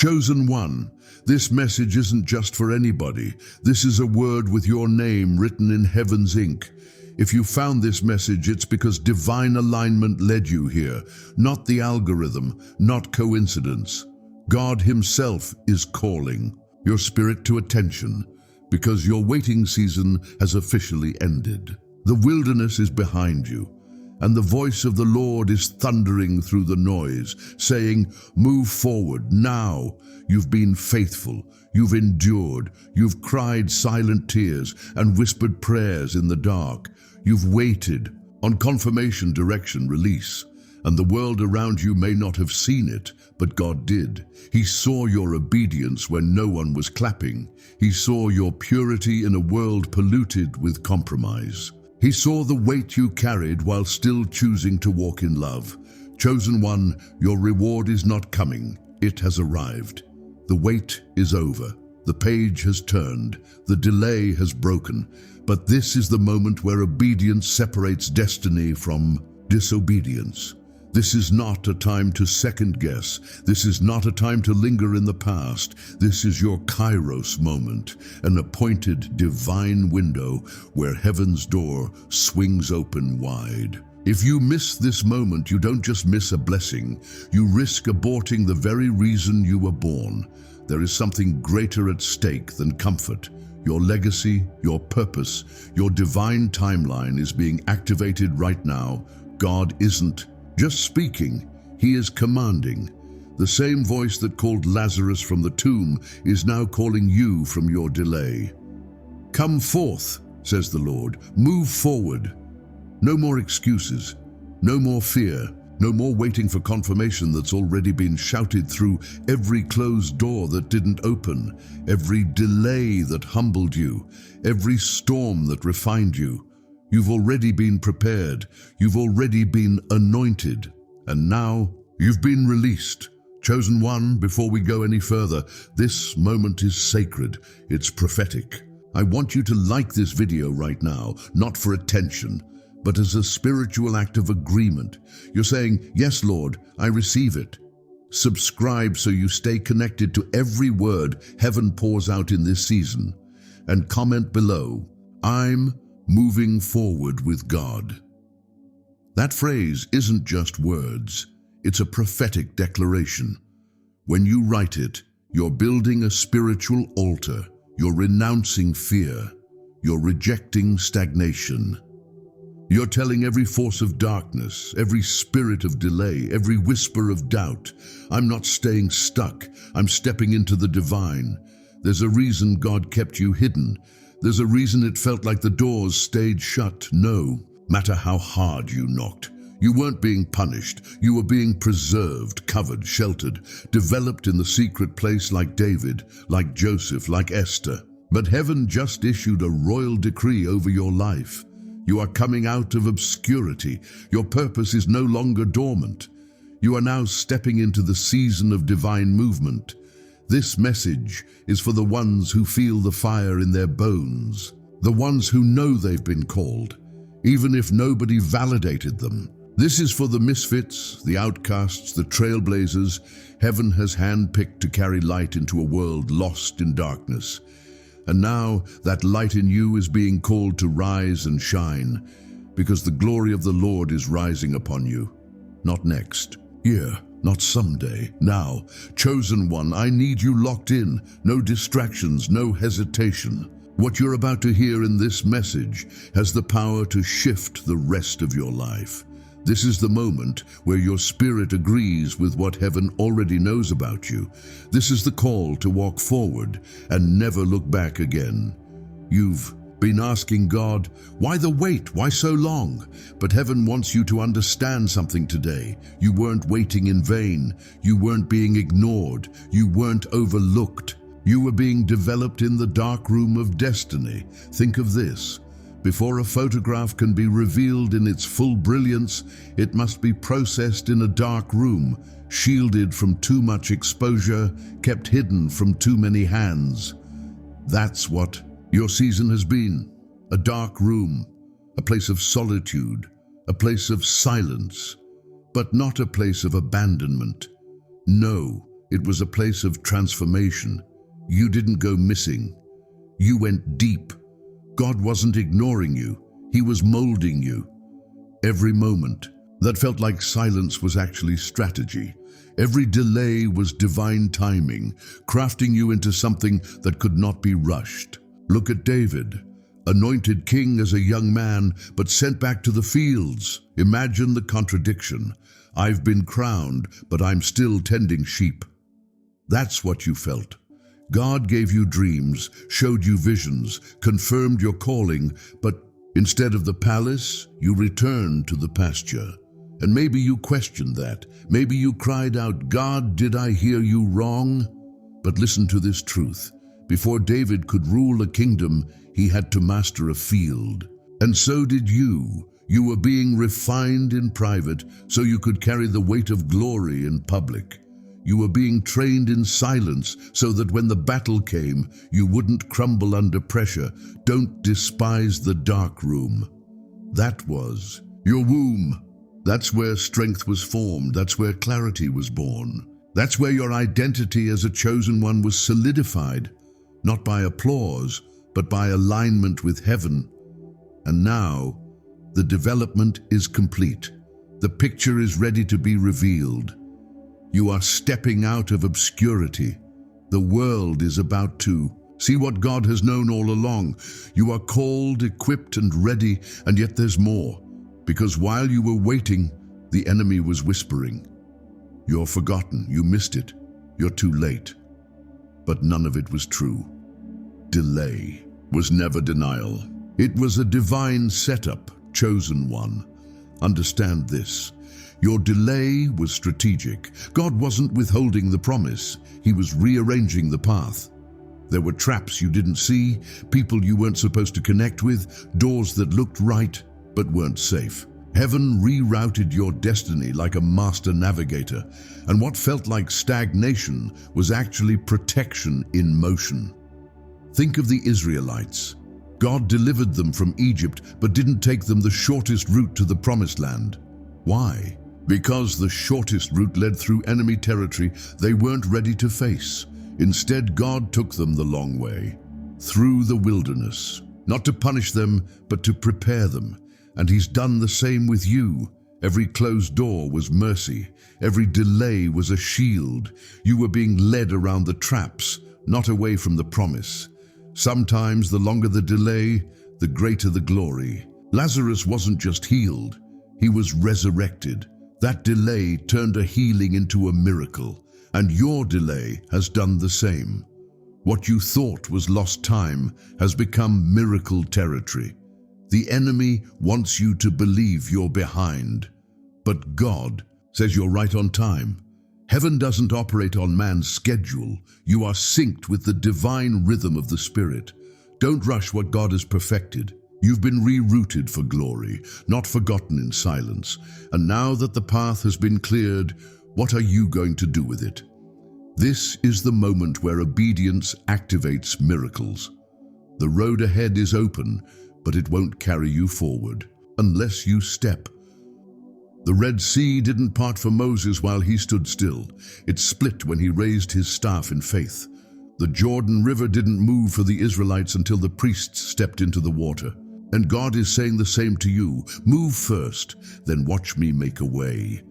Chosen one, this message isn't just for anybody. This is a word with your name written in heaven's ink. If you found this message, it's because divine alignment led you here, not the algorithm, not coincidence. God Himself is calling your spirit to attention because your waiting season has officially ended. The wilderness is behind you, and the voice of the Lord is thundering through the noise, saying, "Move forward now. You've been faithful. You've endured. You've cried silent tears and whispered prayers in the dark. You've waited on confirmation, direction, release. And the world around you may not have seen it, but God did. He saw your obedience when no one was clapping. He saw your purity in a world polluted with compromise. He saw the weight you carried while still choosing to walk in love. Chosen one, your reward is not coming. It has arrived. The wait is over. The page has turned. The delay has broken. But this is the moment where obedience separates destiny from disobedience. This is not a time to second guess. This is not a time to linger in the past. This is your Kairos moment, an appointed divine window where heaven's door swings open wide. If you miss this moment, you don't just miss a blessing, you risk aborting the very reason you were born. There is something greater at stake than comfort. Your legacy, your purpose, your divine timeline is being activated right now. God isn't just speaking, He is commanding. The same voice that called Lazarus from the tomb is now calling you from your delay. Come forth, says the Lord. Move forward. No more excuses. No more fear. No more waiting for confirmation that's already been shouted through every closed door that didn't open, every delay that humbled you, every storm that refined you. You've already been prepared. You've already been anointed. And now you've been released. Chosen one, before we go any further, this moment is sacred. It's prophetic. I want you to like this video right now, not for attention, but as a spiritual act of agreement. You're saying, "Yes, Lord, I receive it." Subscribe so you stay connected to every word heaven pours out in this season. And comment below, "I'm moving forward with God." That phrase isn't just words, it's a prophetic declaration. When you write it, you're building a spiritual altar. You're renouncing fear. You're rejecting stagnation. You're telling every force of darkness, every spirit of delay, every whisper of doubt, "I'm not staying stuck. I'm stepping into the divine." There's a reason God kept you hidden. There's a reason it felt like the doors stayed shut. No matter how hard you knocked, you weren't being punished. You were being preserved, covered, sheltered, developed in the secret place like David, like Joseph, like Esther. But heaven just issued a royal decree over your life. You are coming out of obscurity. Your purpose is no longer dormant. You are now stepping into the season of divine movement. This message is for the ones who feel the fire in their bones, the ones who know they've been called, even if nobody validated them. This is for the misfits, the outcasts, the trailblazers heaven has handpicked to carry light into a world lost in darkness. And now that light in you is being called to rise and shine, because the glory of the Lord is rising upon you. Not next year, not someday, now. Chosen one, I need you locked in. No distractions, no hesitation. What you're about to hear in this message has the power to shift the rest of your life. This is the moment where your spirit agrees with what heaven already knows about you. This is the call to walk forward and never look back again. You've been asking God, "Why the wait? Why so long?" But heaven wants you to understand something today. You weren't waiting in vain. You weren't being ignored. You weren't overlooked. You were being developed in the dark room of destiny. Think of this. Before a photograph can be revealed in its full brilliance, it must be processed in a dark room, shielded from too much exposure, kept hidden from too many hands. That's what your season has been. A dark room, a place of solitude, a place of silence, but not a place of abandonment. No, It was a place of transformation. You didn't go missing. You went deep. God wasn't ignoring you. He was molding you. Every moment that felt like silence was actually strategy. Every delay was divine timing, crafting you into something that could not be rushed. Look at David, anointed king as a young man, but sent back to the fields. Imagine the contradiction. I've been crowned, but I'm still tending sheep. That's what you felt. God gave you dreams, showed you visions, confirmed your calling, but instead of the palace, you returned to the pasture. And maybe you questioned that. Maybe you cried out, God, did I hear you wrong? But listen to this truth. Before David could rule a kingdom, he had to master a field. And so did you. You were being refined in private so you could carry the weight of glory in public. You were being trained in silence so that when the battle came, you wouldn't crumble under pressure. Don't despise the dark room. That was your womb. That's where strength was formed. That's where clarity was born. That's where your identity as a chosen one was solidified, not by applause, but by alignment with heaven. And now, the development is complete. The picture is ready to be revealed. You are stepping out of obscurity. The world is about to see what God has known all along. You are called, equipped, and ready, and yet there's more. Because while you were waiting, the enemy was whispering. You're forgotten, you missed it, you're too late. But none of it was true. Delay was never denial. It was a divine setup, chosen one. Understand this. Your delay was strategic. God wasn't withholding the promise. He was rearranging the path. There were traps you didn't see, people you weren't supposed to connect with, doors that looked right but weren't safe. Heaven rerouted your destiny like a master navigator, and what felt like stagnation was actually protection in motion. Think of the Israelites. God delivered them from Egypt, but didn't take them the shortest route to the promised land. Why? Because the shortest route led through enemy territory they weren't ready to face. Instead, God took them the long way, through the wilderness, not to punish them, but to prepare them. And He's done the same with you. Every closed door was mercy. Every delay was a shield. You were being led around the traps, not away from the promise. Sometimes the longer the delay, the greater the glory. Lazarus wasn't just healed, he was resurrected. That delay turned a healing into a miracle, and your delay has done the same. What you thought was lost time has become miracle territory. The enemy wants you to believe you're behind, but God says you're right on time. Heaven doesn't operate on man's schedule. You are synced with the divine rhythm of the Spirit. Don't rush what God has perfected. You've been rerouted for glory, not forgotten in silence. And now that the path has been cleared, what are you going to do with it? This is the moment where obedience activates miracles. The road ahead is open, but it won't carry you forward unless you step. The Red Sea didn't part for Moses while he stood still. It split when he raised his staff in faith. The Jordan River didn't move for the Israelites until the priests stepped into the water. And God is saying the same to you. Move first, then watch me make a way.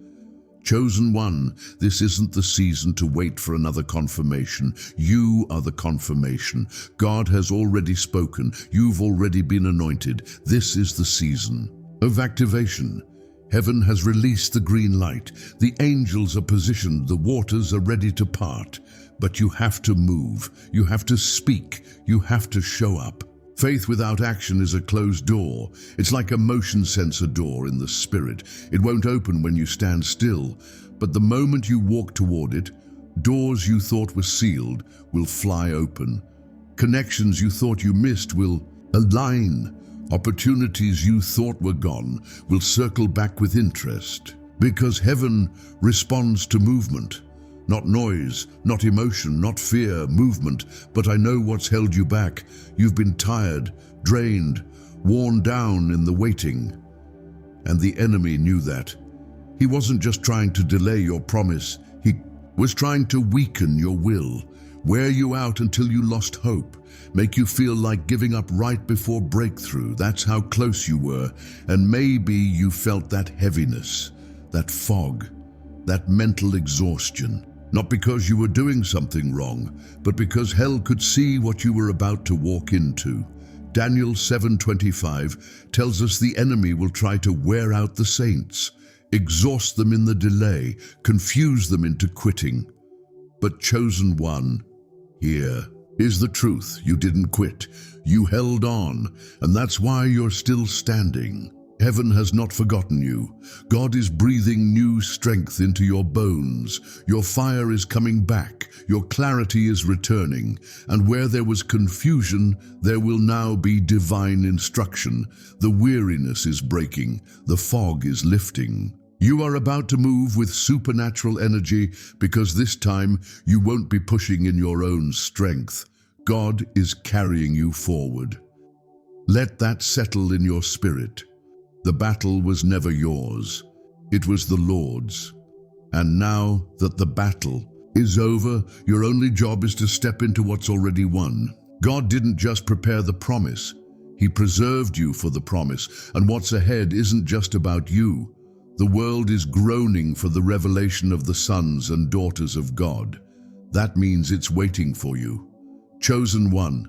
Chosen one, this isn't the season to wait for another confirmation. You are the confirmation. God has already spoken. You've already been anointed. This is the season of activation. Heaven has released the green light. The angels are positioned. The waters are ready to part. But you have to move. You have to speak. You have to show up. Faith without action is a closed door. It's like a motion sensor door in the spirit. It won't open when you stand still, but the moment you walk toward it, doors you thought were sealed will fly open. Connections you thought you missed will align. Opportunities you thought were gone will circle back with interest. Because heaven responds to movement. Not noise, not emotion, not fear, movement, but I know what's held you back. You've been tired, drained, worn down in the waiting. And the enemy knew that. He wasn't just trying to delay your promise, he was trying to weaken your will, wear you out until you lost hope, make you feel like giving up right before breakthrough. That's how close you were, and maybe you felt that heaviness, that fog, that mental exhaustion. Not because you were doing something wrong, but because hell could see what you were about to walk into. Daniel 7:25 tells us the enemy will try to wear out the saints, exhaust them in the delay, confuse them into quitting. But chosen one, here is the truth. You didn't quit. You held on, and that's why you're still standing. Heaven has not forgotten you. God is breathing new strength into your bones. Your fire is coming back. Your clarity is returning. And where there was confusion, there will now be divine instruction. The weariness is breaking. The fog is lifting. You are about to move with supernatural energy because this time you won't be pushing in your own strength. God is carrying you forward. Let that settle in your spirit. The battle was never yours. It was the Lord's. And now that the battle is over, your only job is to step into what's already won. God didn't just prepare the promise. He preserved you for the promise. And what's ahead isn't just about you. The world is groaning for the revelation of the sons and daughters of God. That means it's waiting for you. Chosen one,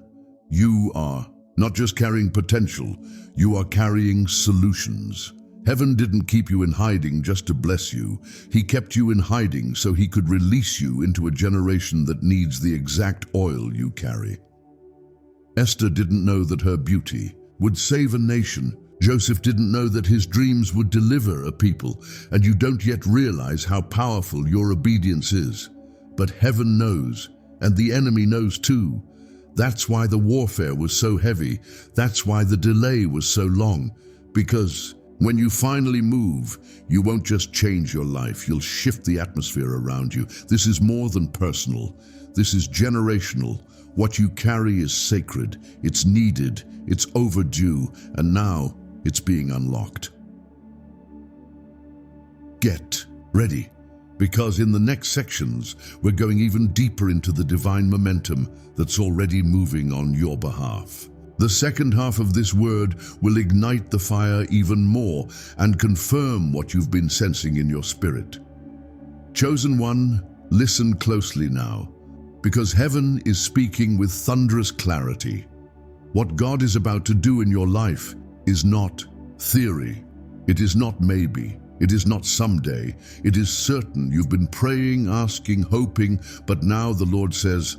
you are not just carrying potential, you are carrying solutions. Heaven didn't keep you in hiding just to bless you. He kept you in hiding so he could release you into a generation that needs the exact oil you carry. Esther didn't know that her beauty would save a nation. Joseph didn't know that his dreams would deliver a people, and you don't yet realize how powerful your obedience is. But heaven knows, and the enemy knows too. That's why the warfare was so heavy. That's why the delay was so long. Because when you finally move, you won't just change your life, you'll shift the atmosphere around you. This is more than personal. This is generational. What you carry is sacred. It's needed. It's overdue. And now it's being unlocked. Get ready. Because in the next sections, we're going even deeper into the divine momentum that's already moving on your behalf. The second half of this word will ignite the fire even more and confirm what you've been sensing in your spirit. Chosen one, listen closely now, because heaven is speaking with thunderous clarity. What God is about to do in your life is not theory. It is not maybe. It is not someday. It is certain. You've been praying, asking, hoping, but now the Lord says,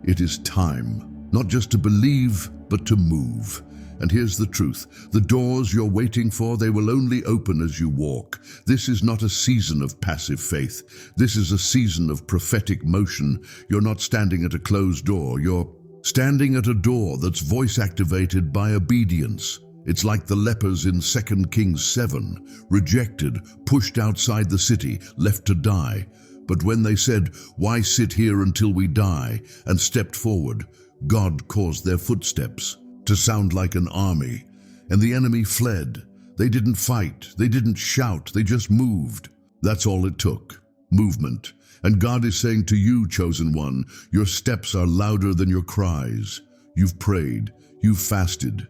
it is time, not just to believe, but to move. And here's the truth. The doors you're waiting for, they will only open as you walk. This is not a season of passive faith. This is a season of prophetic motion. You're not standing at a closed door. You're standing at a door that's voice-activated by obedience. It's like the lepers in 2 Kings 7, rejected, pushed outside the city, left to die. But when they said, "Why sit here until we die?" and stepped forward, God caused their footsteps to sound like an army, and the enemy fled. They didn't fight, they didn't shout, they just moved. That's all it took, movement. And God is saying to you, chosen one, your steps are louder than your cries. You've prayed, you've fasted.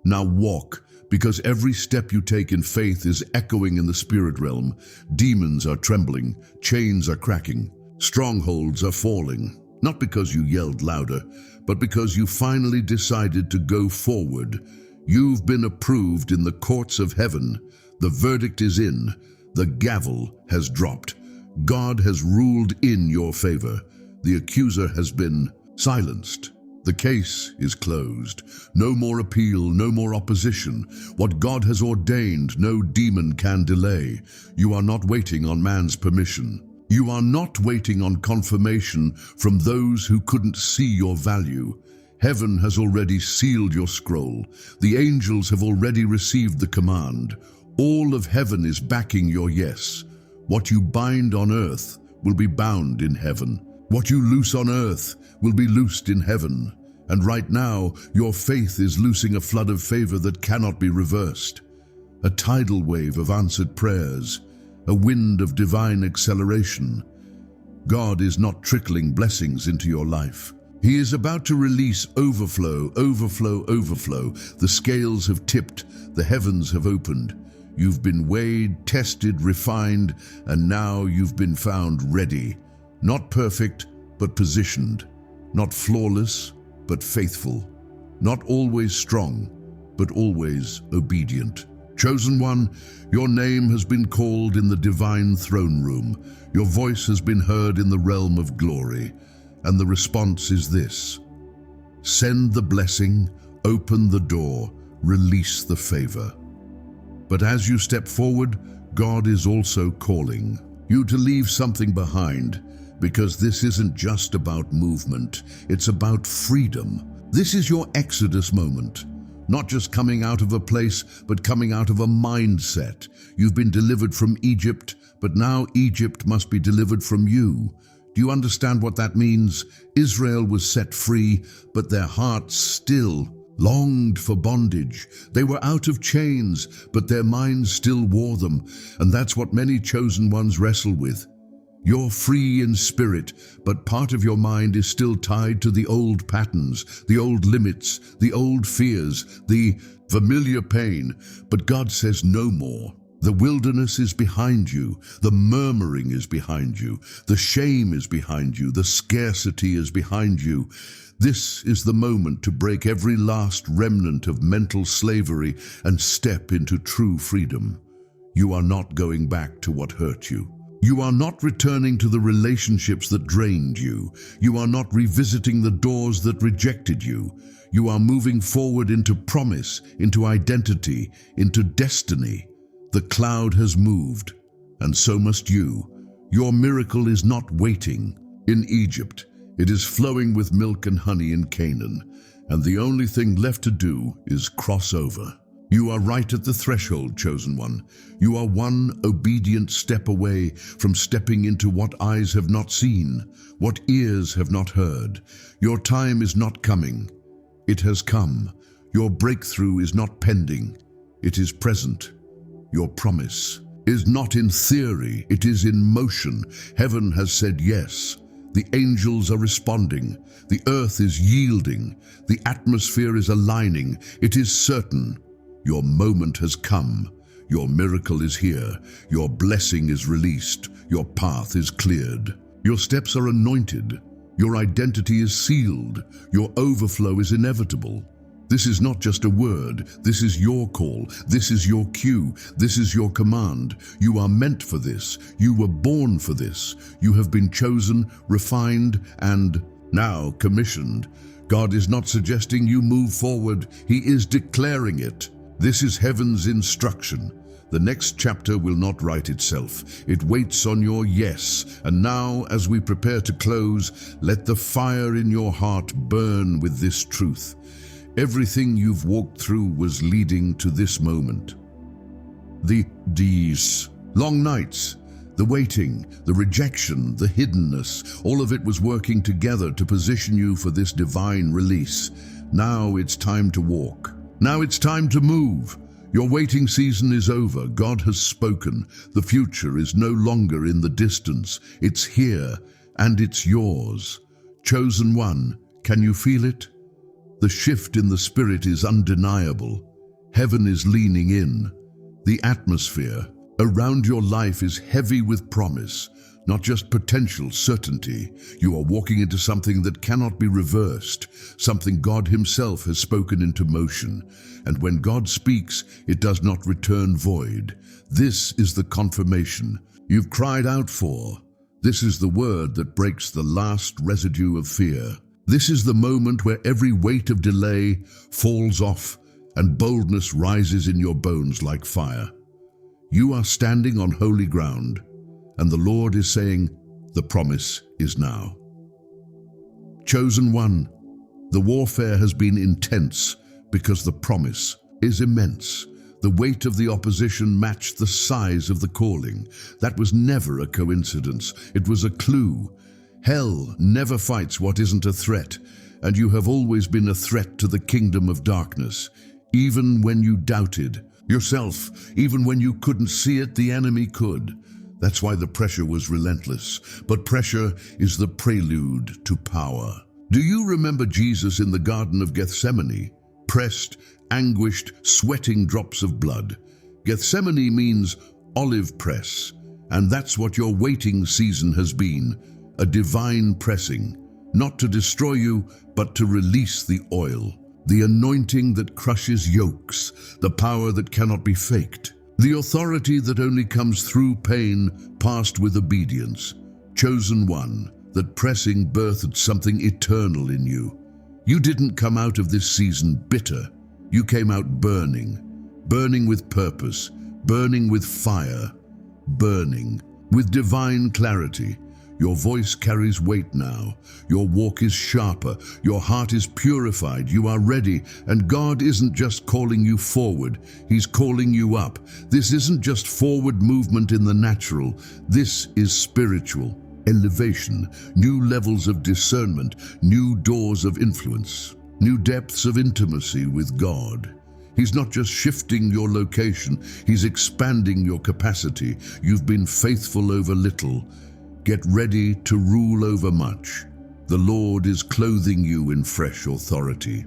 Now walk, because every step you take in faith is echoing in the spirit realm. Demons are trembling, chains are cracking, strongholds are falling. Not because you yelled louder, but because you finally decided to go forward. You've been approved in the courts of heaven. The verdict is in. The gavel has dropped. God has ruled in your favor. The accuser has been silenced. The case is closed. No more appeal, no more opposition. What God has ordained, no demon can delay. You are not waiting on man's permission. You are not waiting on confirmation from those who couldn't see your value. Heaven has already sealed your scroll. The angels have already received the command. All of heaven is backing your yes. What you bind on earth will be bound in heaven. What you loose on earth will be loosed in heaven. And right now, your faith is loosing a flood of favor that cannot be reversed. A tidal wave of answered prayers, a wind of divine acceleration. God is not trickling blessings into your life. He is about to release overflow, overflow, overflow. The scales have tipped, the heavens have opened. You've been weighed, tested, refined, and now you've been found ready. Not perfect, but positioned. Not flawless, but faithful. Not always strong, but always obedient. Chosen one, your name has been called in the divine throne room. Your voice has been heard in the realm of glory. And the response is this: send the blessing, open the door, release the favor. But as you step forward, God is also calling you to leave something behind, because this isn't just about movement, it's about freedom. This is your Exodus moment. Not just coming out of a place, but coming out of a mindset. You've been delivered from Egypt, but now Egypt must be delivered from you. Do you understand what that means? Israel was set free, but their hearts still longed for bondage. They were out of chains, but their minds still wore them. And that's what many chosen ones wrestle with. You're free in spirit, but part of your mind is still tied to the old patterns, the old limits, the old fears, the familiar pain. But God says no more. The wilderness is behind you. The murmuring is behind you. The shame is behind you. The scarcity is behind you. This is the moment to break every last remnant of mental slavery and step into true freedom. You are not going back to what hurt you. You are not returning to the relationships that drained you. You are not revisiting the doors that rejected you. You are moving forward into promise, into identity, into destiny. The cloud has moved, and so must you. Your miracle is not waiting in Egypt. It is flowing with milk and honey in Canaan, and the only thing left to do is cross over. You are right at the threshold, chosen one. You are one obedient step away from stepping into what eyes have not seen, what ears have not heard. Your time is not coming. It has come. Your breakthrough is not pending. It is present. Your promise is not in theory, it is in motion. Heaven has said yes. The angels are responding. The earth is yielding. The atmosphere is aligning. It is certain. Your moment has come. Your miracle is here. Your blessing is released. Your path is cleared. Your steps are anointed. Your identity is sealed. Your overflow is inevitable. This is not just a word. This is your call. This is your cue. This is your command. You are meant for this. You were born for this. You have been chosen, refined, and now commissioned. God is not suggesting you move forward. He is declaring it. This is heaven's instruction. The next chapter will not write itself. It waits on your yes. And now, as we prepare to close, let the fire in your heart burn with this truth. Everything you've walked through was leading to this moment. These long nights, the waiting, the rejection, the hiddenness, all of it was working together to position you for this divine release. Now it's time to walk. Now it's time to move. Your waiting season is over. God has spoken. The future is no longer in the distance. It's here, and it's yours. Chosen one, can you feel it? The shift in the spirit is undeniable. Heaven is leaning in. The atmosphere around your life is heavy with promise, not just potential certainty. You are walking into something that cannot be reversed, something God Himself has spoken into motion. And when God speaks, it does not return void. This is the confirmation you've cried out for. This is the word that breaks the last residue of fear. This is the moment where every weight of delay falls off and boldness rises in your bones like fire. You are standing on holy ground, and the Lord is saying, the promise is now. Chosen one, the warfare has been intense because the promise is immense. The weight of the opposition matched the size of the calling. That was never a coincidence. It was a clue. Hell never fights what isn't a threat, and you have always been a threat to the kingdom of darkness. Even when you doubted yourself, even when you couldn't see it, the enemy could. That's why the pressure was relentless. But pressure is the prelude to power. Do you remember Jesus in the Garden of Gethsemane? Pressed, anguished, sweating drops of blood. Gethsemane means olive press, and that's what your waiting season has been, a divine pressing, not to destroy you, but to release the oil, the anointing that crushes yokes, the power that cannot be faked, the authority that only comes through pain passed with obedience. Chosen one, that pressing birthed something eternal in you. You didn't come out of this season bitter. You came out burning, burning with purpose, burning with fire, burning with divine clarity. Your voice carries weight now. Your walk is sharper. Your heart is purified. You are ready. And God isn't just calling you forward. He's calling you up. This isn't just forward movement in the natural. This is spiritual elevation, new levels of discernment, new doors of influence, new depths of intimacy with God. He's not just shifting your location. He's expanding your capacity. You've been faithful over little. Get ready to rule over much. The Lord is clothing you in fresh authority.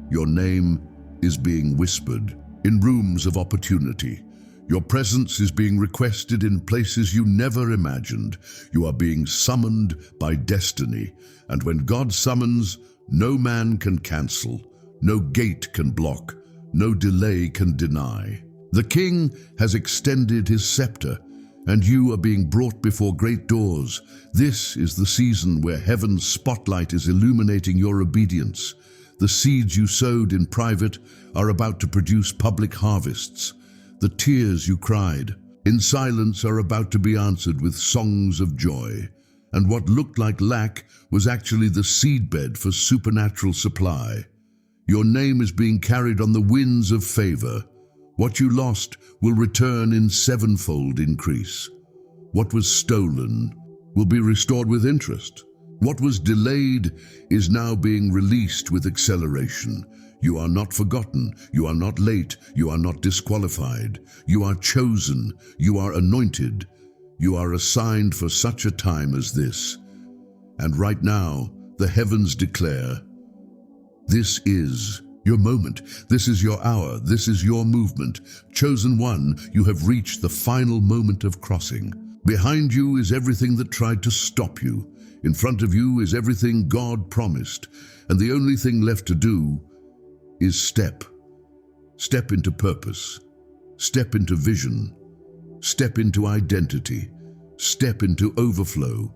Your name is being whispered in rooms of opportunity. Your presence is being requested in places you never imagined. You are being summoned by destiny. And when God summons, no man can cancel, no gate can block, no delay can deny. The King has extended his scepter, and you are being brought before great doors. This is the season where heaven's spotlight is illuminating your obedience. The seeds you sowed in private are about to produce public harvests. The tears you cried in silence are about to be answered with songs of joy. And what looked like lack was actually the seedbed for supernatural supply. Your name is being carried on the winds of favor. What you lost will return in sevenfold increase. What was stolen will be restored with interest. What was delayed is now being released with acceleration. You are not forgotten. You are not late. You are not disqualified. You are chosen. You are anointed. You are assigned for such a time as this. And right now, the heavens declare, this is your moment. This is your hour. This is your movement. Chosen one, you have reached the final moment of crossing. Behind you is everything that tried to stop you. In front of you is everything God promised. And the only thing left to do is step. Step into purpose. Step into vision. Step into identity. Step into overflow.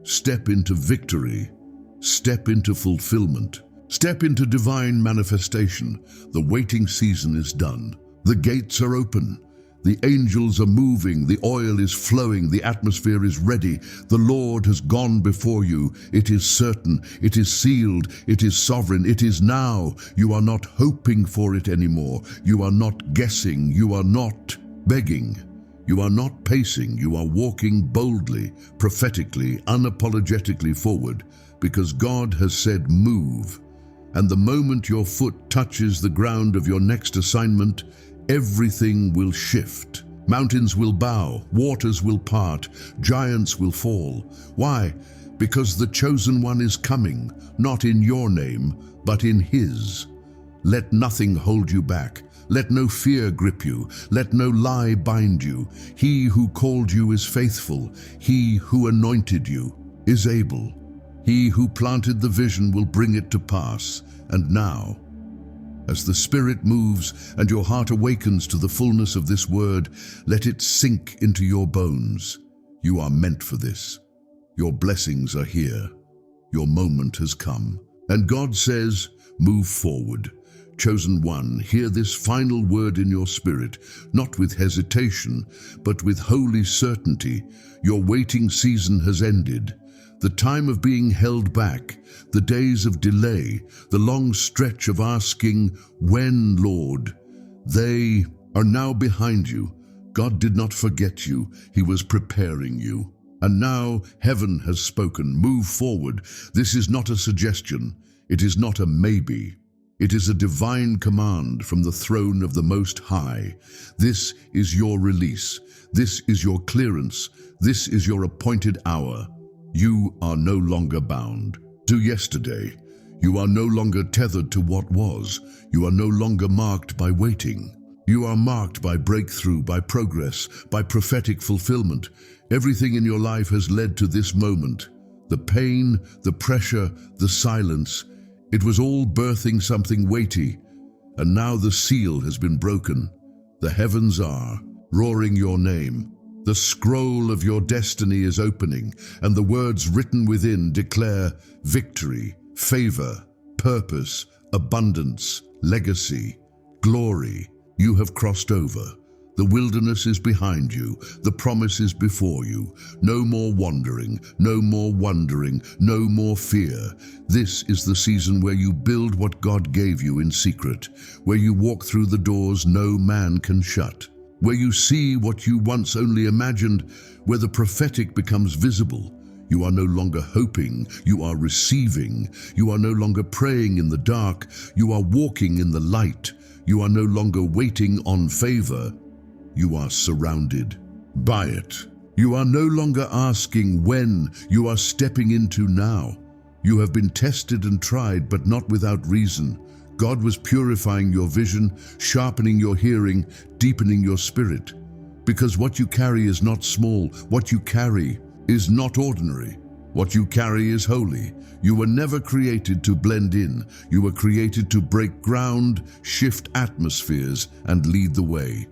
Step into victory. Step into fulfillment. Step into divine manifestation. The waiting season is done. The gates are open. The angels are moving. The oil is flowing. The atmosphere is ready. The Lord has gone before you. It is certain. It is sealed. It is sovereign. It is now. You are not hoping for it anymore. You are not guessing. You are not begging. You are not pacing. You are walking boldly, prophetically, unapologetically forward, because God has said move. And the moment your foot touches the ground of your next assignment, everything will shift. Mountains will bow, waters will part, giants will fall. Why? Because the chosen one is coming, not in your name, but in his. Let nothing hold you back. Let no fear grip you. Let no lie bind you. He who called you is faithful. He who anointed you is able. He who planted the vision will bring it to pass. And now, as the Spirit moves and your heart awakens to the fullness of this word, let it sink into your bones. You are meant for this. Your blessings are here. Your moment has come. And God says, move forward. Chosen one, hear this final word in your spirit, not with hesitation, but with holy certainty. Your waiting season has ended. The time of being held back, the days of delay, the long stretch of asking, when, Lord? They are now behind you. God did not forget you. He was preparing you. And now heaven has spoken. Move forward. This is not a suggestion. It is not a maybe. It is a divine command from the throne of the Most High. This is your release. This is your clearance. This is your appointed hour. You are no longer bound to yesterday. You are no longer tethered to what was. You are no longer marked by waiting. You are marked by breakthrough, by progress, by prophetic fulfillment. Everything in your life has led to this moment. The pain, the pressure, the silence. It was all birthing something weighty. And now the seal has been broken. The heavens are roaring your name. The scroll of your destiny is opening, and the words written within declare victory, favor, purpose, abundance, legacy, glory. You have crossed over. The wilderness is behind you. The promise is before you. No more wandering, no more wondering, no more fear. This is the season where you build what God gave you in secret, where you walk through the doors no man can shut, where you see what you once only imagined, where the prophetic becomes visible. You are no longer hoping, you are receiving. You are no longer praying in the dark, you are walking in the light. You are no longer waiting on favor. You are surrounded by it. You are no longer asking when, you are stepping into now. You have been tested and tried, but not without reason. God was purifying your vision, sharpening your hearing, deepening your spirit. Because what you carry is not small. What you carry is not ordinary. What you carry is holy. You were never created to blend in. You were created to break ground, shift atmospheres, and lead the way.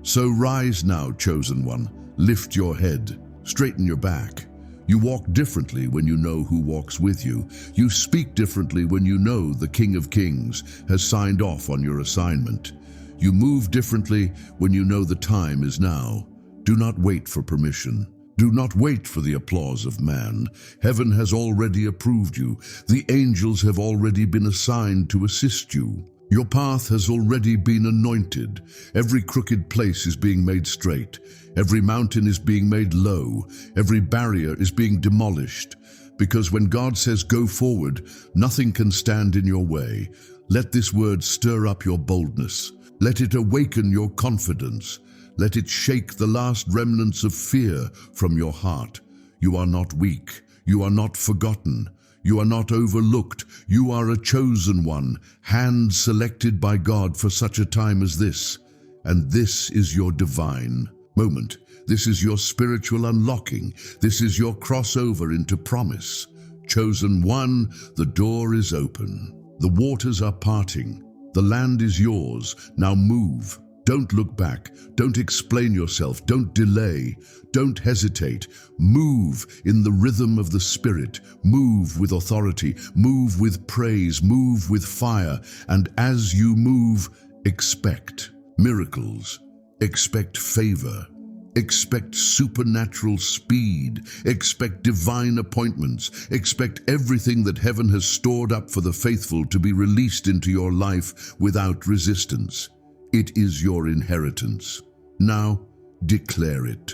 So rise now, chosen one. Lift your head. Straighten your back. You walk differently when you know who walks with you. You speak differently when you know the King of Kings has signed off on your assignment. You move differently when you know the time is now. Do not wait for permission. Do not wait for the applause of man. Heaven has already approved you. The angels have already been assigned to assist you. Your path has already been anointed. Every crooked place is being made straight. Every mountain is being made low. Every barrier is being demolished. Because when God says go forward, nothing can stand in your way. Let this word stir up your boldness. Let it awaken your confidence. Let it shake the last remnants of fear from your heart. You are not weak. You are not forgotten. You are not overlooked. You are a chosen one, hand-selected by God for such a time as this. And this is your divine moment. This is your spiritual unlocking. This is your crossover into promise. Chosen one, the door is open. The waters are parting. The land is yours. Now move. Don't look back. Don't explain yourself. Don't delay. Don't hesitate. Move in the rhythm of the Spirit. Move with authority. Move with praise. Move with fire. And as you move, expect miracles. Expect favor. Expect supernatural speed. Expect divine appointments. Expect everything that heaven has stored up for the faithful to be released into your life without resistance. It is your inheritance. Now, declare it.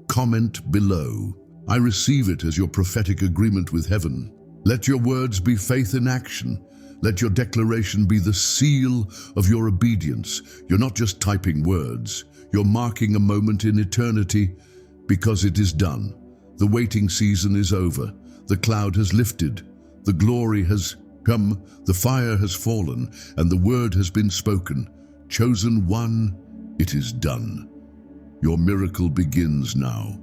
Comment below. I receive it as your prophetic agreement with heaven. Let your words be faith in action. Let your declaration be the seal of your obedience. You're not just typing words. You're marking a moment in eternity because it is done. The waiting season is over. The cloud has lifted. The glory has come. The fire has fallen, and the word has been spoken. Chosen one, it is done. Your miracle begins now.